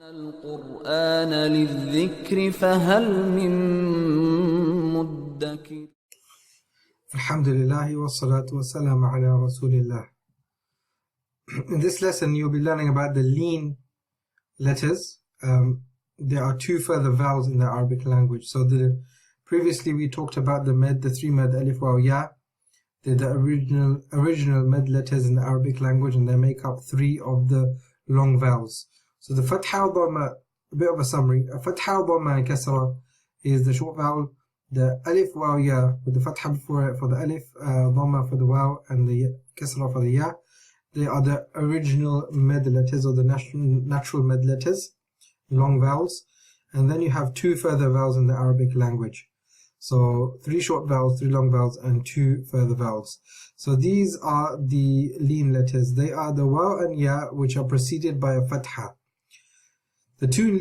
القرآن للذكر فهل من مدكر. Alhamdulillah wassalatu wassalamu ala rasulillah. In this lesson you'll be learning about the Leen letters. There are two further vowels in the Arabic language. So previously we talked about the med, the three med, alif, waw, ya. They're the original med letters in the Arabic language, and they make up three of the long vowels. So the fatha, dhamma, a bit of a summary. A fatha, dhamma and kasra is the short vowel. The alif, waw, ya with the fatha before it for the alif, dhamma for the waw, and the kasra for the ya. They are the original med letters, or the natural med letters, long vowels. And then you have two further vowels in the Arabic language. So three short vowels, three long vowels, and two further vowels. So these are the Leen letters. They are the waw and ya, which are preceded by a fatha. The two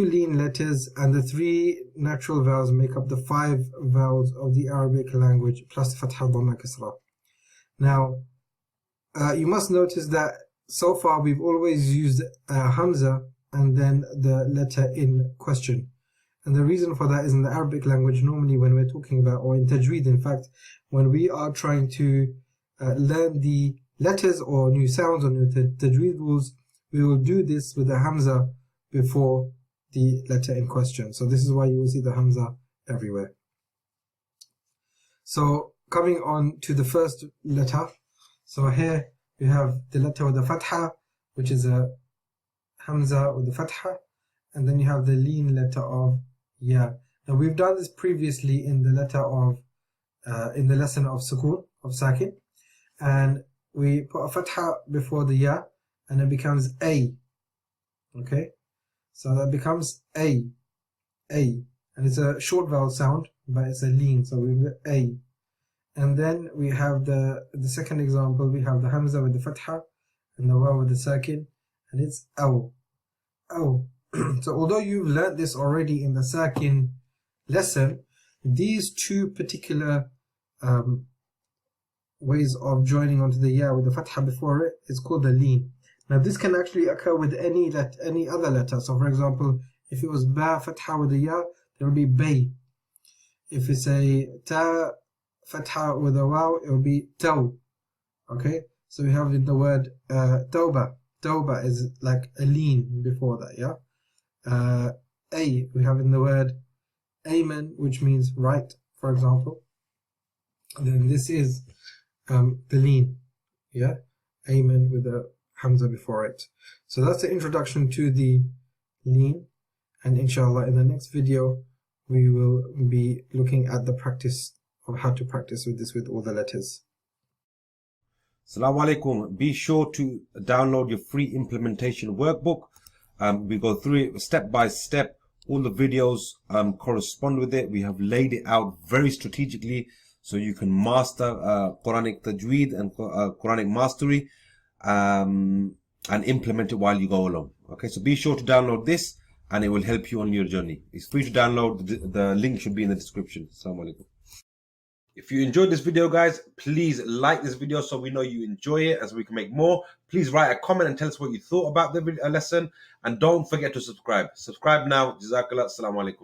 Leen letters and the three natural vowels make up the five vowels of the Arabic language, plus the fatha, dhamma, kasra. Now, you must notice that so far we've always used hamza and then the letter in question. And the reason for that is, in the Arabic language, normally when we're talking about, or in Tajweed in fact, when we are trying to learn the letters or new sounds or new Tajweed rules, we will do this with the hamza before the letter in question. So this is why you will see the hamza everywhere. So coming on to the first letter. So here we have the letter with the fatha, which is a hamza with the fatha, and then you have the Leen letter of ya. Now we've done this previously in the letter of in the lesson of sukun, of sakin, and we put a fatha before the ya, and it becomes a. Okay, so that becomes a, and it's a short vowel sound, but it's a Leen, so we get a. And then we have the second example. We have the hamza with the fatha and the waw with the sakin, and it's aw. So although you've learned this already in the sakin lesson, these two particular ways of joining onto the ya with the fatha before it is called the Leen. Now this can actually occur with any other letter. So for example, if it was ba fatha with the ya, there will be bay. If it's a ta fatha with a waw, it will be taw. Okay, so we have in the word tawbah. Tawbah is like a Leen before that, yeah. We have in the word amen, which means right, for example. And then this is the Leen, yeah, amen with the hamza before it. So that's the introduction to the Leen, and inshallah in the next video we will be looking at the practice of how to practice with this with all the letters. Salam Alykum. Be sure to download your free implementation workbook. We go through it step by step. All the videos correspond with it. We have laid it out very strategically so you can master Quranic Tajweed and Quranic Mastery and implement it while you go along. Okay, so be sure to download this and it will help you on your journey. It's free to download. The link should be in the description. Assalamu alaikum. If you enjoyed this video, guys, please like this video so we know you enjoy it, as we can make more. Please write a comment and tell us what you thought about the lesson. And don't forget to subscribe. Subscribe now. Jazakallah. Assalamu alaikum.